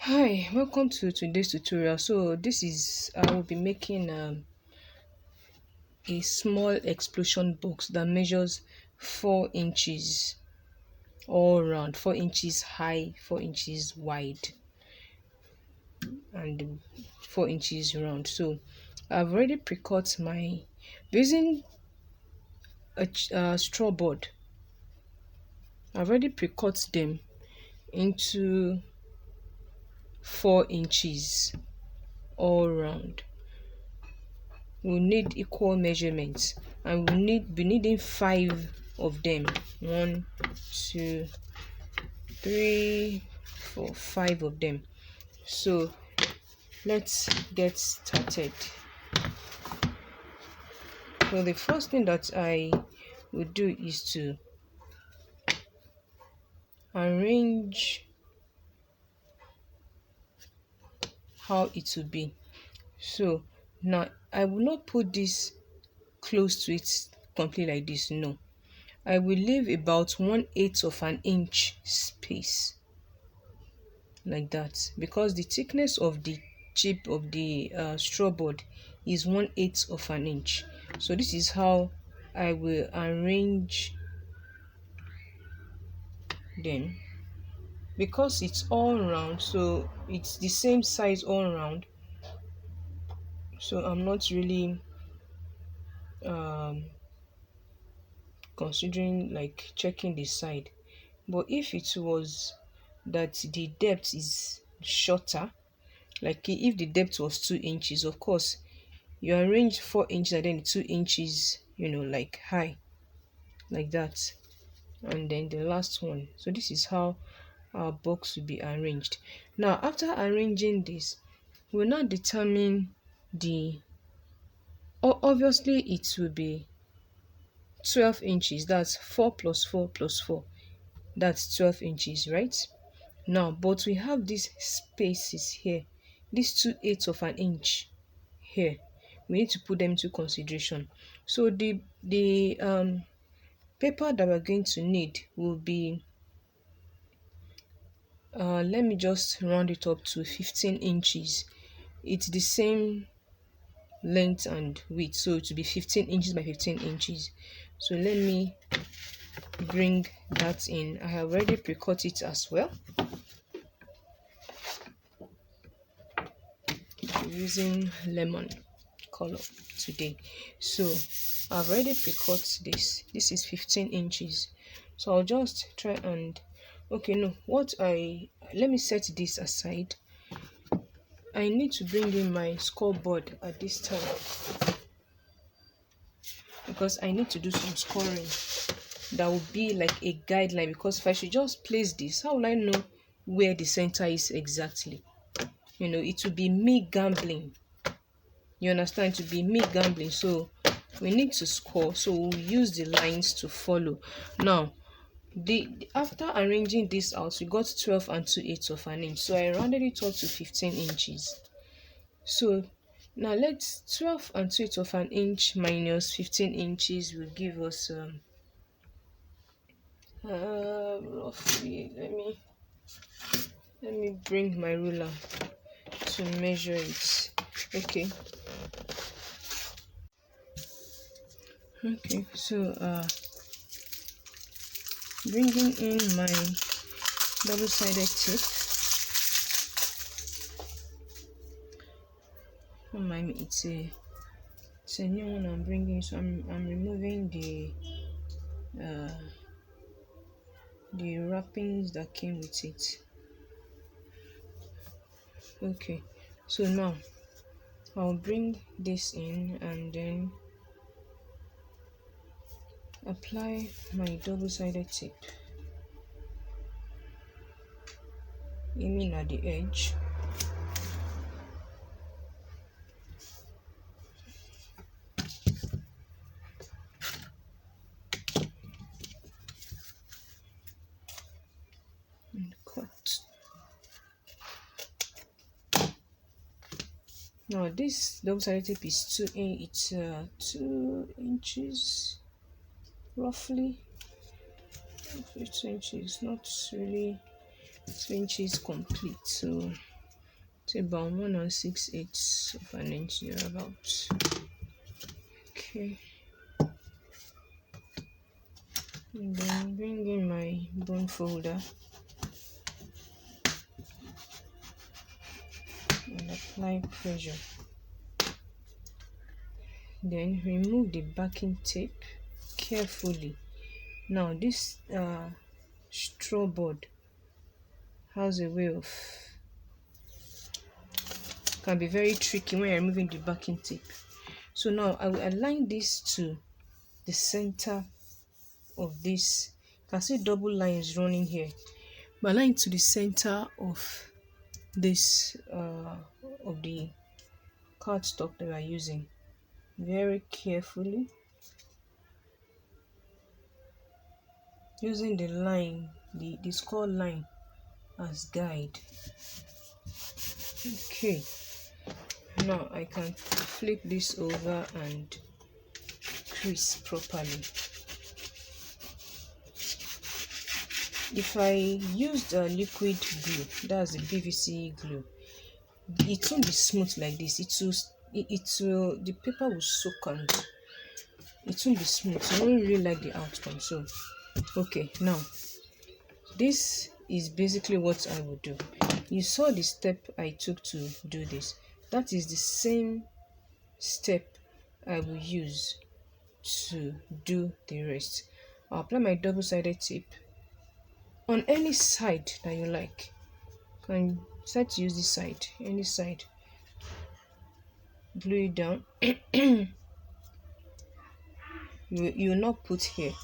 Hi, welcome to today's tutorial. So this is I will be making a small explosion box that measures 4 inches all around, 4 inches high, 4 inches wide, and 4 inches round. So I've already pre-cut my using a straw board. I've already pre-cut them into 4 inches all round. We'll need equal measurements, and we'll be needing 5 of them. 1, 2, 3, 4, 5 of them. So let's get started. So the first thing that I will do is to arrange how it will be. So now I will not put this close to it completely like this. No, I will leave about 1/8 of an inch space like that, because the thickness of the chip of the straw board is 1/8 of an inch. So this is how I will arrange them, because it's all round, so it's the same size all round. So I'm not really um considering like checking the side. But if it was that the depth is shorter, like if the depth was 2 inches, of course you arrange 4 inches and then 2 inches, like high, like that, and then the last one. So this is how our box will be arranged. Now after arranging this, we'll now determine the obviously it will be 12 inches. That's 4 plus 4 plus 4, that's 12 inches, right? Now but we have these spaces here, these 2/8 of an inch here. We need to put them into consideration. So the paper that we're going to need will be let me just round it up to 15 inches. It's the same length and width, so it will be 15 inches by 15 inches. So let me bring that in. I have already pre-cut it as well using lemon color today. So I've already pre-cut this is 15 inches. So I'll just try and okay, no, let me set this aside. I need to bring in my scoreboard at this time, because I need to do some scoring that will be like a guideline. Because if I should just place this, how will I know where the center is exactly? It will be me gambling. You understand? To be me gambling. So we need to score, so we'll use the lines to follow. Now after arranging this out, we got 12 and 2/8 of an inch, so I rounded it up to 15 inches. So now let's 12 and 2/8 of an inch minus 15 inches will give us roughly, let me bring my ruler to measure it. Okay, so bringing in my double-sided tape. Oh my, it's a new one I'm bringing, so I'm removing the wrappings that came with it. Okay, so now I'll bring this in and then apply my double-sided tape, aiming at the edge. And cut. Now this double-sided tape is 2 inches roughly. 2 inches, not really 2 inches complete. So It's about 1 6/8 of an inch thereabouts. Okay. And then bring in my bone folder and apply pressure. Then remove the backing tape carefully. Now this straw board has a way of, can be very tricky when you're removing the backing tape. So now I will align this to the center of this. You can see double lines running here, but align to the center of this of the cardstock that we are using very carefully, using the line, the score line as guide. Okay, now I can flip this over and crease properly. If I used a liquid glue, that's the PVC glue, it won't be smooth like this. The paper will soak and it won't be smooth. I don't really like the outcome. So okay, now this is basically what I will do. You saw the step I took to do this. That is the same step I will use to do the rest. I'll apply my double-sided tape on any side that you like. You can decide to use this side, any side. Glue it down. You will not put here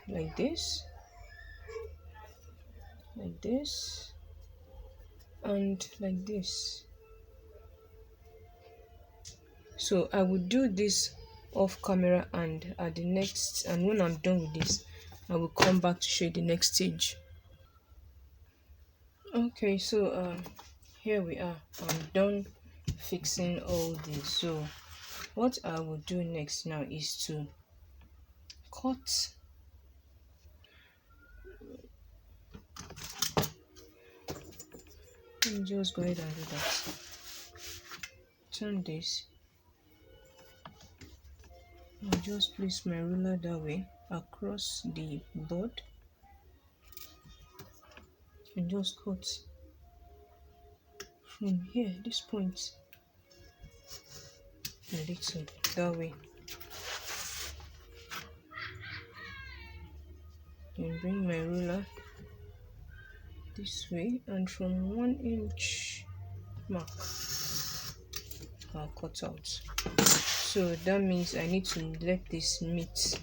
like this, and like this. So I will do this off camera, and at the next, and when I'm done with this, I will come back to show you the next stage. Okay, so here we are. I'm done fixing all this. So what I will do next now is to cut. Let me just go ahead and do that. Turn this. I'll just place my ruler that way across the board and just cut from here, this point, a little that way. Then bring my ruler this way, and from 1 inch mark I'll cut out. So that means I need to let this meet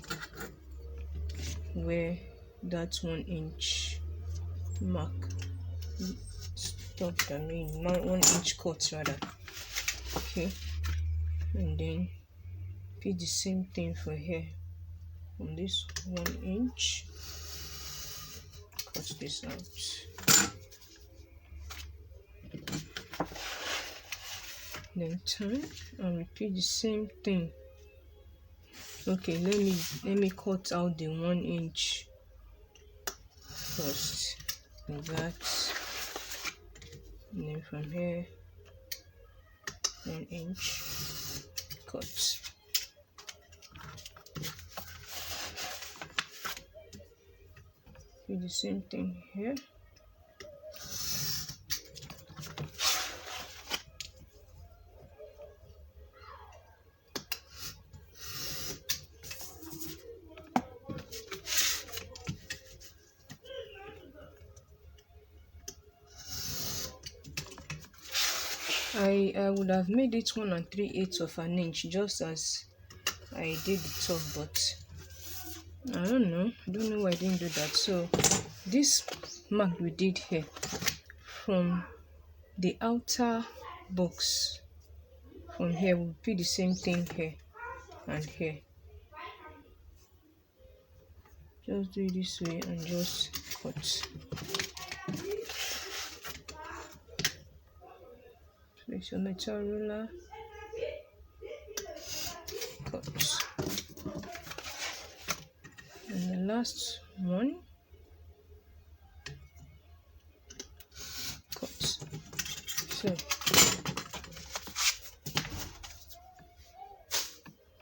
where that 1 inch mark stopped. I mean 1 inch cut rather. Okay, and then repeat the same thing for here. From this 1 inch, cut this out. Then turn and repeat the same thing. Okay, let me cut out the 1 inch first, like that, and then from here 1 inch cut. Do the same thing here. I would have made it 1 3/8 of an inch, just as I did the top, but I don't know why I didn't do that. So this mark we did here, from the outer box, from here will be the same thing here and here. Just do it this way and just cut. Place your metal ruler, cut, and the last one, cut. So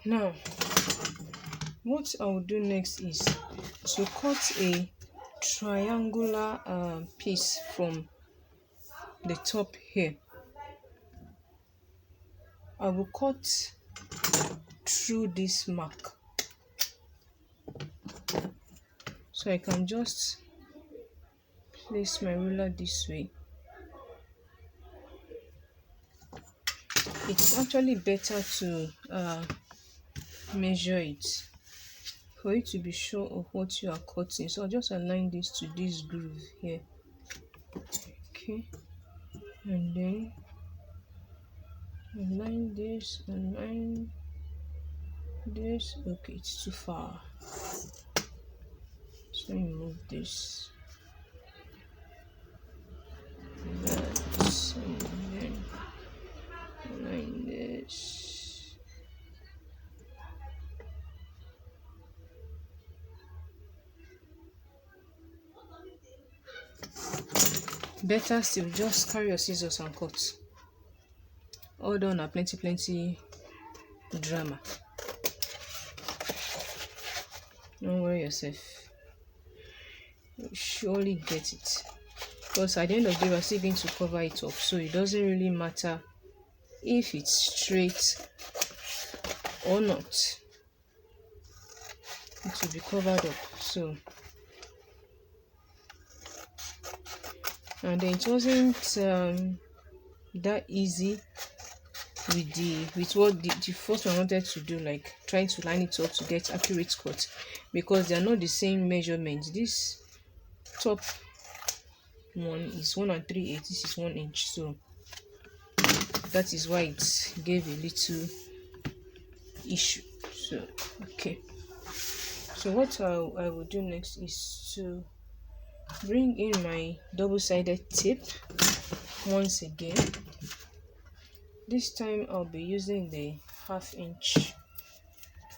now what I will do next is to cut a triangular piece from the top here. I will cut through this mark, so I can just place my ruler this way. It's actually better to measure it for you to be sure of what you are cutting. So I'll just align this to this groove here. Okay, and then align this, align this. Okay, it's too far, so remove this, that, and then align this. Better still, just carry your scissors and cut. All done are plenty drama. Don't worry yourself, you surely get it, because at the end of the day we're still going to cover it up, so it doesn't really matter if it's straight or not, it will be covered up. So, and then it wasn't that easy with what the first one I wanted to do, like trying to line it up to get accurate cut, because they are not the same measurements. This top one is 1 3/8, this is 1 inch, so that is why it gave a little issue. So okay, so what I will do next is to bring in my double-sided tape once again. This time I'll be using the 1/2 inch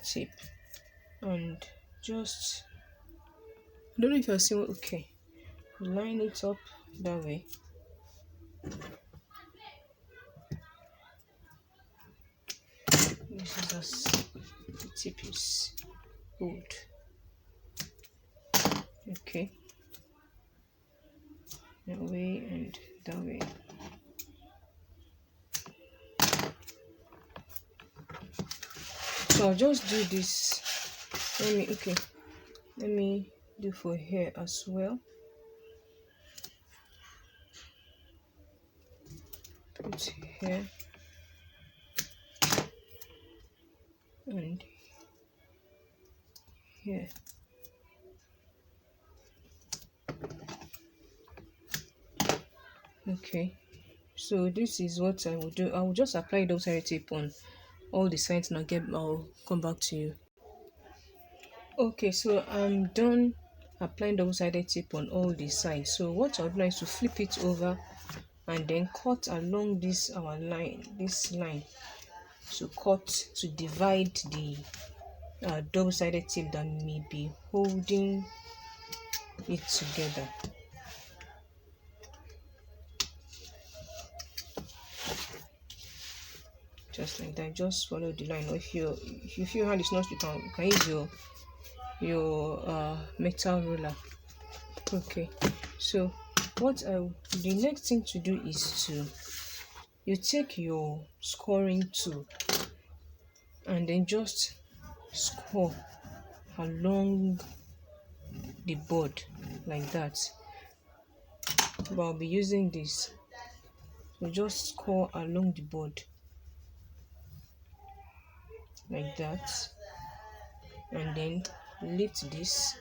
tape, and just, I don't know if you're seeing, okay, line it up that way. This is as the tip is good. Okay, that way and that way. So I'll just do this. Let me do for here as well. Put here and here. Okay, so this is what I will do. I will just apply double-sided tape on all the sides and I'll come back to you. Okay, so I'm done applying double-sided tape on all the sides. So what I'll do is to flip it over and then cut along this line to cut to divide the double-sided tape that may be holding it together. Just like that, just follow the line. Or if you feel hand is not, you can use your metal ruler. Okay, so the next thing to do is to you take your scoring tool and then just score along the board like that. But I'll be using this, so just score along the board like that, and then lift this,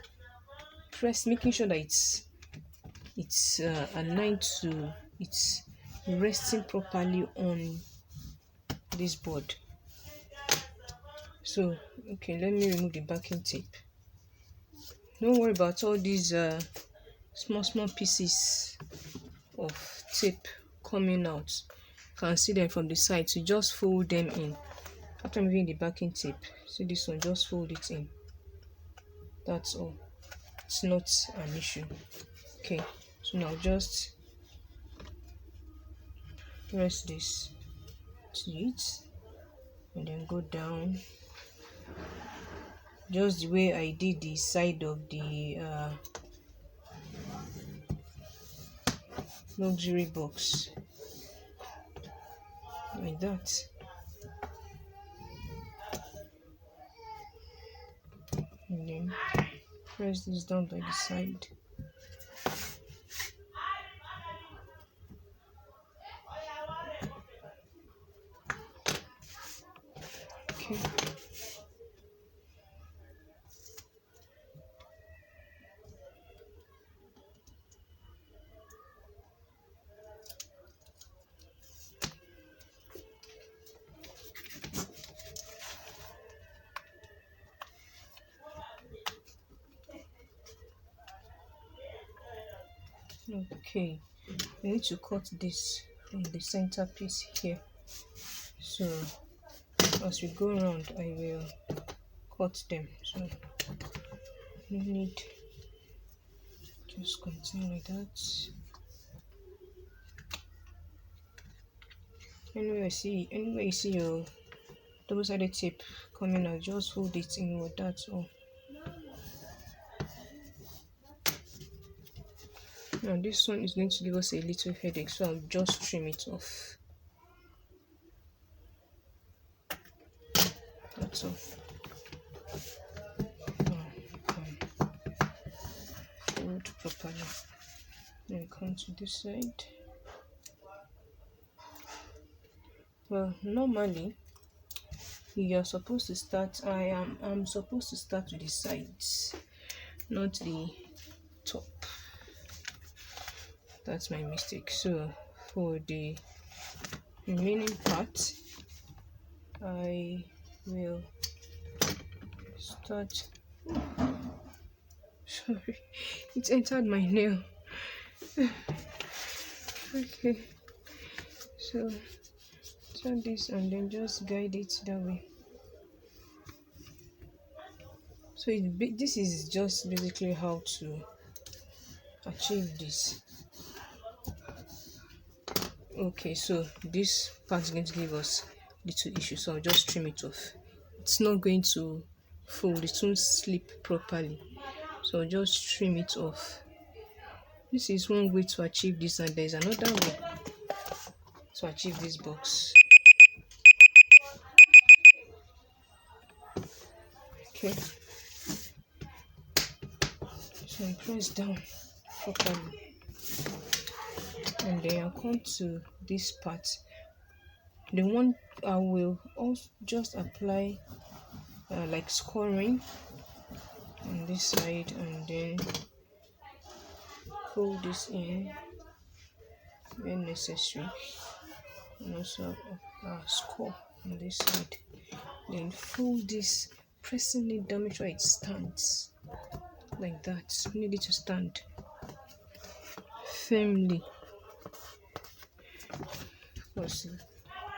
press, making sure that it's aligned to, it's resting properly on this board. So okay, let me remove the backing tape. Don't worry about all these small pieces of tape coming out. You can see them from the side, so just fold them in. After removing the backing tape, see this one, just fold it in. That's all, it's not an issue. Okay, so now just press this to it and then go down just the way I did the side of the luxury box, like that. And then press this down by the side. Okay. Okay, I need to cut this from the center piece here. So as we go around, I will cut them. So you need just continue like that. Anywhere you see your double-sided tape coming out, just hold it inward. That's all. Now this one is going to give us a little headache, so I'll just trim it off. That's all. Fold properly. Then come to this side. Well, normally you're supposed to start. I'm supposed to start with the sides, not the top. That's my mistake. So for the remaining part, I will start. Sorry, it entered my nail. Okay, so turn this and then just guide it that way. So this is just basically how to achieve this. Okay, so this part is going to give us little issue, so I'll just trim it off. It's not going to fold, it won't slip properly, so I'll just trim it off. This is one way to achieve this, and there's another way to achieve this box. Okay, so I press down properly, and then I'll come to this part. The one I will also just apply like scoring on this side, and then fold this in when necessary, and also score on this side. Then fold this, pressing it down, make sure it stands like that. You need it to stand firmly. Because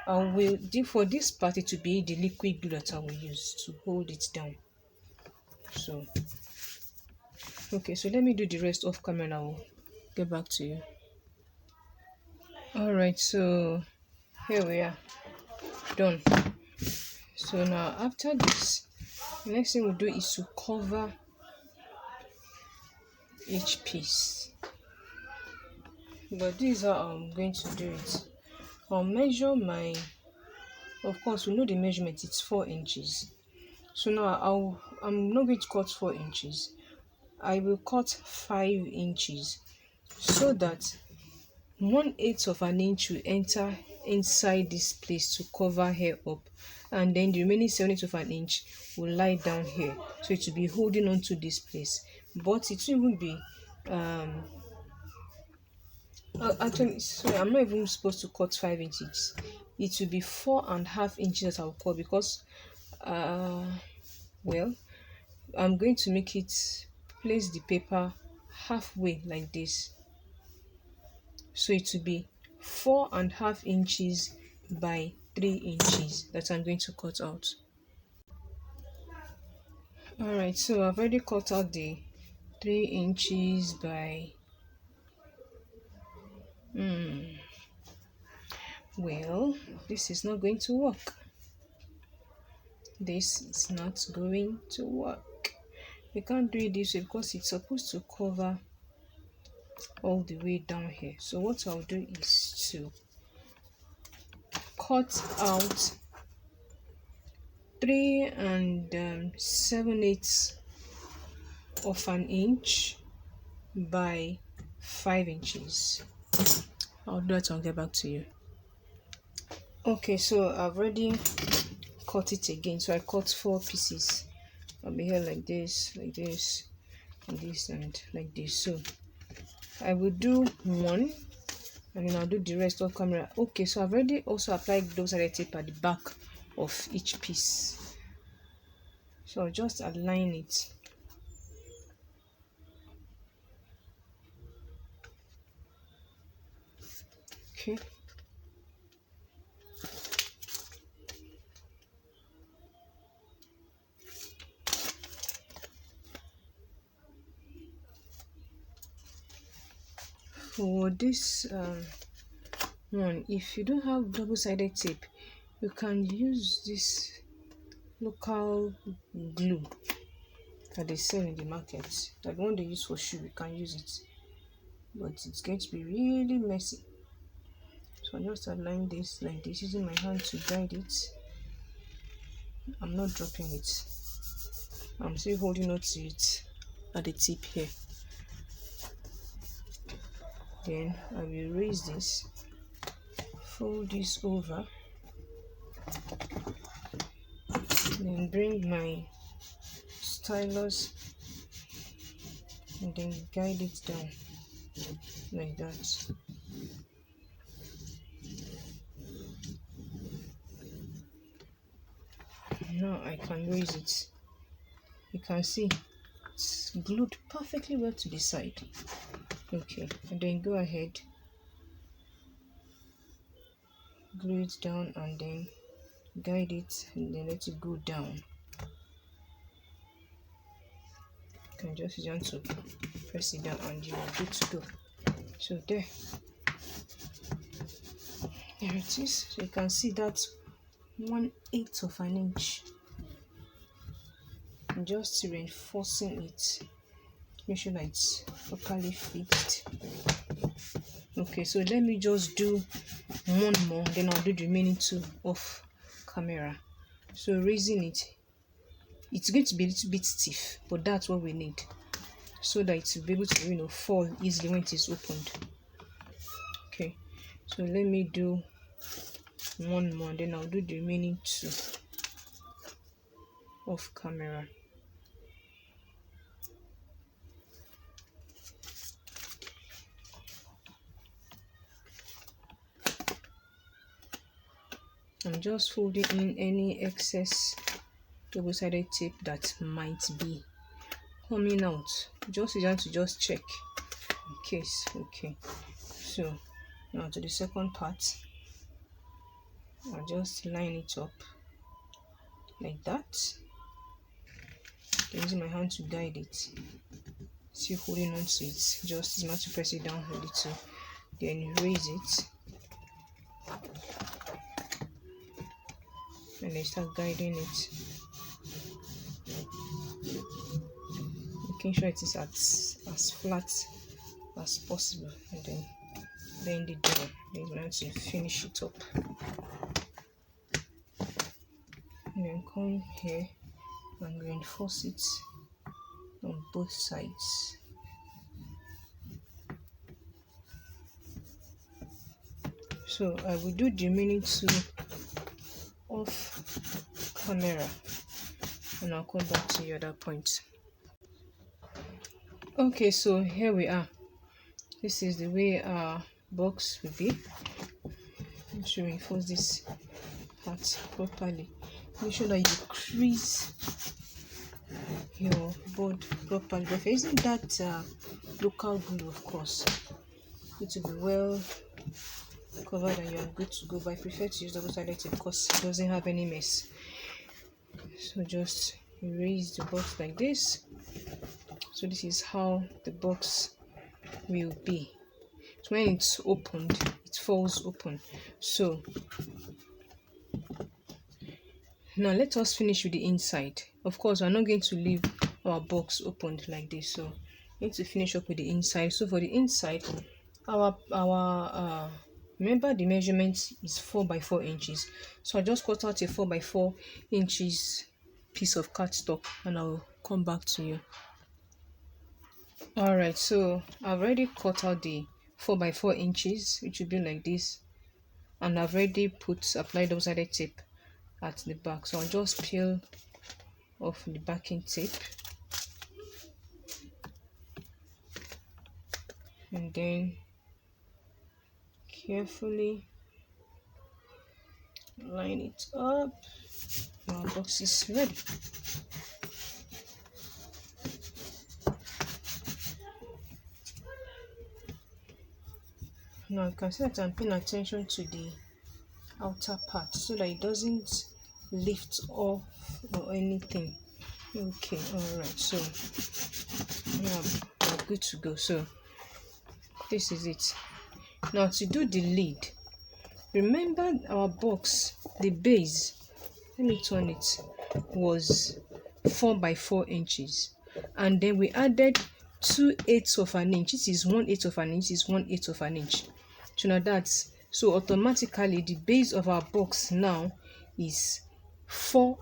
I will for this part it will be the liquid glue that I will use to hold it down. So okay, so let me do the rest off camera and I'll get back to you. Alright, so here we are, done. So now after this, the next thing we'll do is to cover each piece. But this is how I'm going to do it. I'll measure of course we know the measurement, it's 4 inches. So now I'm not going to cut 4 inches. I will cut 5 inches, so that 1/8 of an inch will enter inside this place to cover here up, and then the remaining 1/7 of an inch will lie down here, so it will be holding on to this place. But it will even be actually, sorry, I'm not even supposed to cut 5 inches. It will be 4.5 inches that I'll cut, because well, I'm going to make it, place the paper halfway like this, so it will be 4.5 inches by 3 inches that I'm going to cut out. Alright, so I've already cut out the 3 inches by this is not going to work. This is not going to work. We can't do it this way because it's supposed to cover all the way down here. So what I'll do is to cut out 3 7/8 of an inch by 5 inches. I'll do that. I'll get back to you. Okay, so I've already cut it again. So I cut 4 pieces. I'll be here like this, and this, and like this. So I will do one, and then I'll do the rest off camera. Okay, so I've already also applied double-sided tape at the back of each piece. So I'll just align it. Okay. For this one, if you don't have double-sided tape, you can use this local glue that they sell in the market. Like the one they use for shoe, you can use it, but it's going to be really messy. So I just align this like this using my hand to guide it. I'm not dropping it. I'm still holding on to it at the tip here. Then I will raise this, fold this over, then bring my stylus and then guide it down like that. Now I can raise it. You can see it's glued perfectly well to the side. Okay, and then go ahead, glue it down and then guide it and then let it go down. You can just use your hand to press it down and you're good to go. So there it is. So you can see that 1/8 of an inch. I'm just reinforcing it. Make sure that it's properly fixed. Okay, so let me just do one more, then I'll do the remaining 2 off camera. So raising it, it's going to be a little bit stiff, but that's what we need so that it will be able to fall easily when it is opened. Okay, so let me do one more, then I'll do the remaining 2 off camera. I'm just folding in any excess double-sided tape that might be coming out. Just you have to just check in case. Okay, so now to the second part. I'll just line it up like that. Using my hand to guide it. Still holding on to it. Just not to press it down a little. Then raise it. And then start guiding it. Making sure it is as flat as possible. And then bend it down. Then you want to finish it up. And then come here and reinforce it on both sides. So I will do the remaining 2 off camera and I'll come back to you at that point. Okay, so here we are. This is the way our box will be. Make sure you reinforce this part properly. Make sure that you crease your board properly. But if you're using that local glue, of course, it will be well covered and you are good to go. But I prefer to use double-sided tape because it doesn't have any mess. So just erase the box like this. So this is how the box will be. So when it's opened, it falls open. So Now let us finish with the inside. Of course, we're not going to leave our box opened like this, so we need to finish up with the inside. So for the inside, our remember the measurement is 4 by 4 inches. So I just cut out a 4 by 4 inches piece of cardstock and I'll come back to you. All right, so I've already cut out the 4 by 4 inches, which will be like this, and I've already applied double-sided tape at the back. So I'll just peel off the backing tape and then carefully line it up. Our box is ready. Now you can see that I'm paying attention to the outer part so that it doesn't lift off or anything. Okay, all right, so yeah, we're good to go. So this is it. Now to do the lid, remember our box, the base, let me turn it, was 4 by 4 inches, and then we added 2/8 of an inch. This is 1/8 of an inch, this is 1/8 of an inch. So now that's, so automatically the base of our box now is 4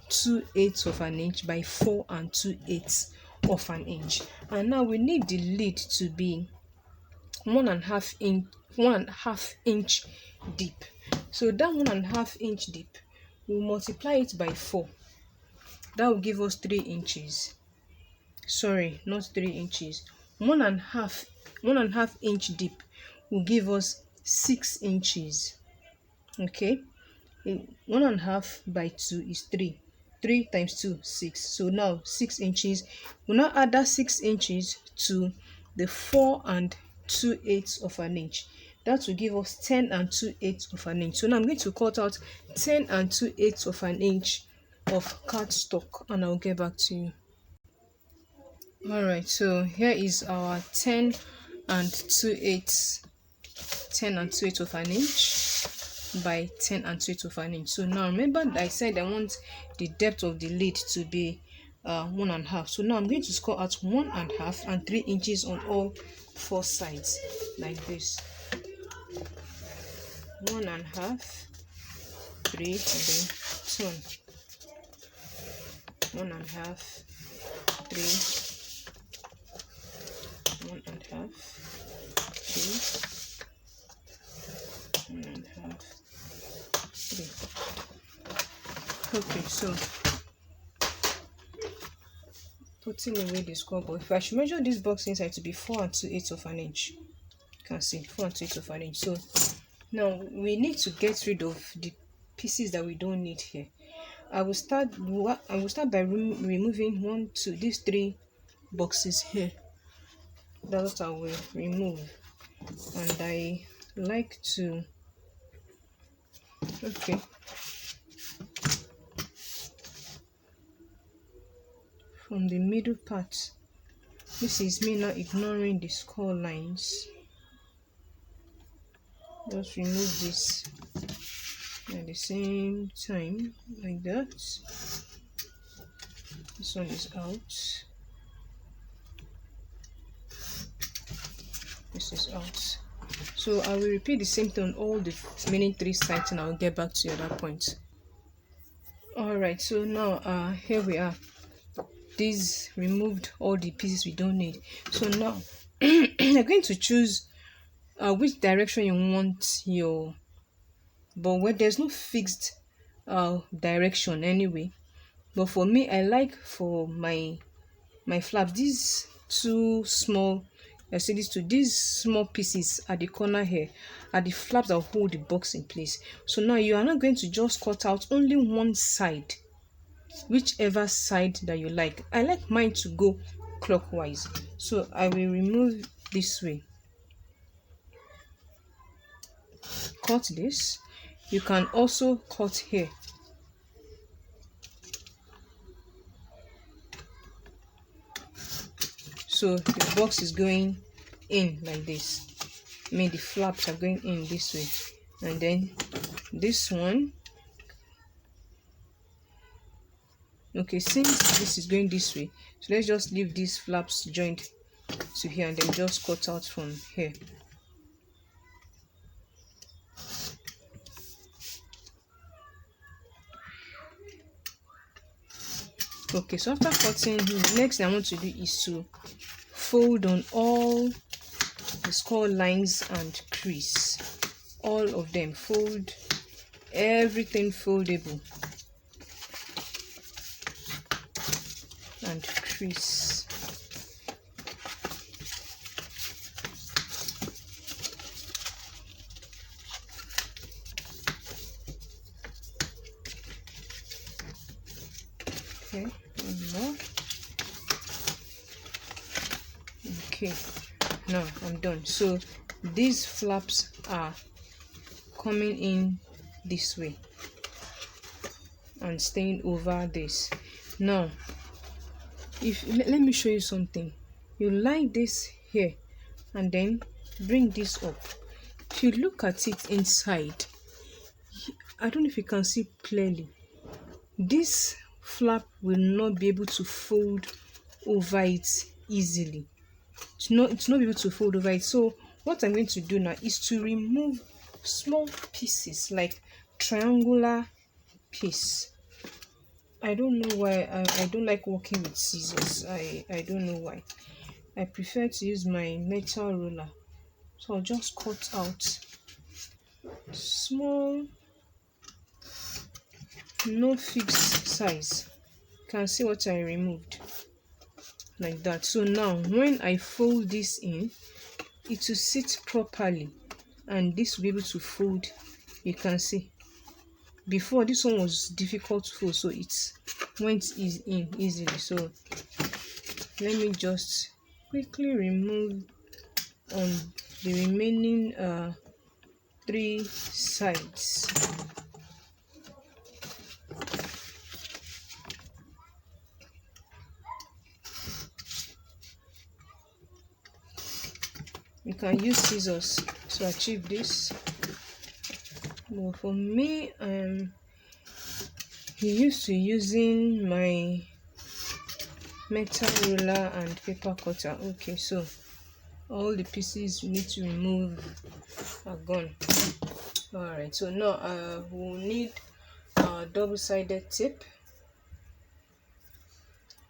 2/8 of an inch by 4 2/8 of an inch. And now we need the lid to be 1.5 inch deep. So that 1.5 inch deep, we'll multiply it by 4. That will give us 3 inches. Sorry, not 3 inches. 1.5 inch deep will give us 6 inches. Okay, 1.5 by 2 is 3. 3 times 2, 6. So now 6 inches. We'll now add that 6 inches to the 4 2/8 of an inch. That will give us 10 2/8 of an inch. So now I'm going to cut out 10 2/8 of an inch of cardstock and I'll get back to you. All right, so here is our 10 2/8 of an inch by 10 2/8 of an inch. So now remember I said I want the depth of the lid to be 1.5. So now I'm going to score out 1.5 and 3 inches on all 4 sides like this. 1.5, 3, and then turn. 1.5, 3, 1.5, 3, 1.5, 3. Okay, so putting away the scoreboard, if I should measure this box inside to be 4 2/8 of an inch, you can see 4 2/8 of an inch. So now we need to get rid of the pieces that we don't need here. I will start by removing these 3 boxes here. That's what I will remove, and I like to, okay, from the middle part. This is me not ignoring the score lines. Just remove this at the same time like that. This one is out. This is out. So I will repeat the same thing on all the remaining 3 sides and I will get back to you at that point. All right, so now here we are. These removed all the pieces we don't need. So now you're going to choose which direction you want your, but where there's no fixed direction anyway. But for me, I like for my flaps, these 2 small, I see these small pieces at the corner here are the flaps that hold the box in place. So now you are not going to just cut out only one side, whichever side that you like. I like mine to go clockwise, so I will remove this way. Cut this. You can also cut here. So the box is going in like this. I mean the flaps are going in this way, and then this one Okay, since this is going this way, so let's just leave these flaps joined to here and then just cut out from here. Okay, so after cutting, the next thing I want to do is to fold on all the score lines and crease. All of them, fold everything foldable and crease. Okay, one more. Okay, now I'm done. So these flaps are coming in this way and staying over this. Now if let me show you something. You line this here and then bring this up. If you look at it inside, I don't know if you can see clearly, this flap will not be able to fold over it easily. It's not able to fold over it. So what I'm going to do now is to remove small pieces, like triangular piece. I don't know why I don't like working with scissors. I don't know why. I prefer to use my metal ruler. So I'll just cut out small, no fixed size. You can see what I removed, like that. So now when I fold this in, it will sit properly and this will be able to fold. You can see before this one was difficult to fold, so it went in easily. So let me just quickly remove on the remaining 3 sides. You can use scissors to achieve this, but for me I'm used to using my metal ruler and paper cutter. Okay, so all the pieces we need to remove are gone. All right, so now we'll need double-sided tape.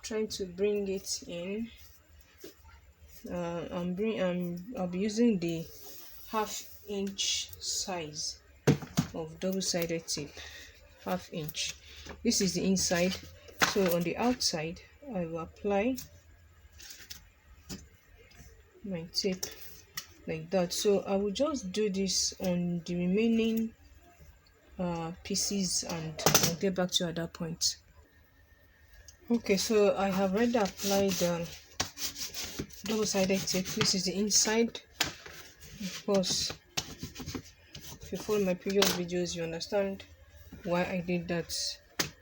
Trying to bring it in. I'll be using the 1/2 inch size of double-sided tape. 1/2 inch. This is the inside. So on the outside, I will apply my tape like that. So I will just do this on the remaining pieces and I'll get back to you at that point. Okay, so I have already applied double-sided tape. This is the inside. Of course, if you follow my previous videos, you understand why I did that.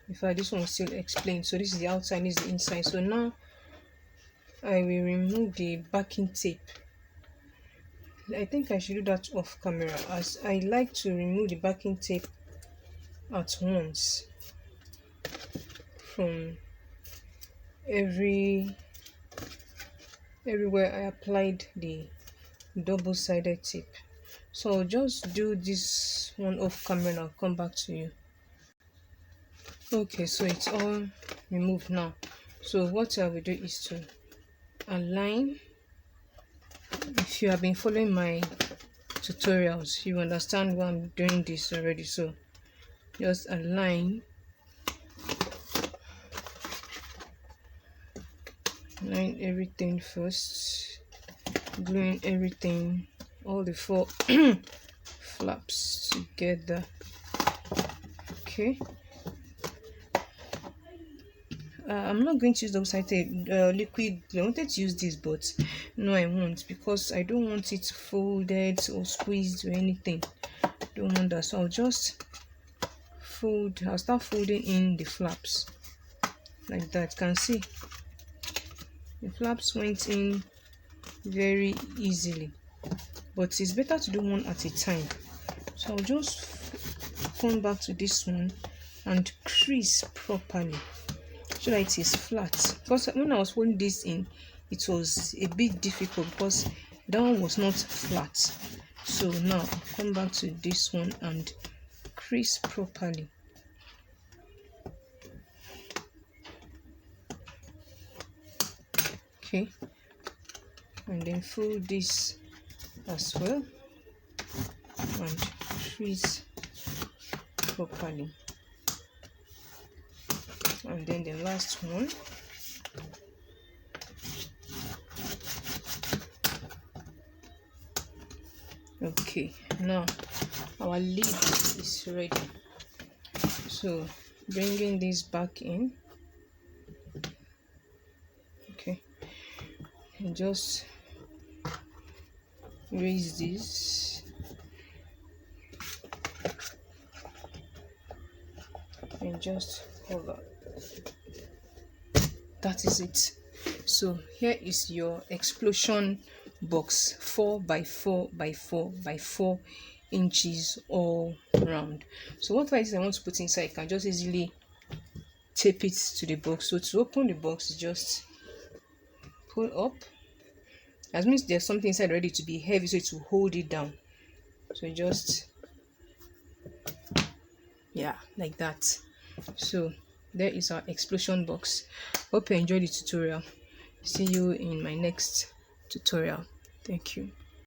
In fact, this one will still explain. So this is the outside, this is the inside. So now I will remove the backing tape. I think I should do that off camera, as I like to remove the backing tape at once from everywhere I applied the double-sided tape. So I'll just do this one off camera and I'll come back to you. Okay, so it's all removed now. So what I will do is to align. If you have been following my tutorials, you understand why I'm doing this already. So just align everything first, gluing everything, all the 4 flaps together. Okay, I'm not going to use double-sided liquid glue. I wanted to use this, but no, I won't, because I don't want it folded or squeezed or anything. I don't want that. So I'll just I'll start folding in the flaps like that. You can see the flaps went in very easily, but it's better to do one at a time. So I'll just come back to this one and crease properly. so that it is flat. Because when I was holding this in, it was a bit difficult because that one was not flat. So now I'll come back to this one and crease properly. Okay, and then fold this as well and crease properly. And then the last one, okay, now our lid is ready. So bringing this back in, okay, and just raise this and just cover. That is it. So here is your explosion box, 4 by 4 by 4 by 4 inches all round. So what I want to put inside, I can just easily tape it to the box. So to open the box, just pull up. That means there's something inside ready to be heavy, so it will hold it down. So just, yeah, like that. So there is our explosion box. Hope you enjoyed the tutorial. See you in my next tutorial. Thank you.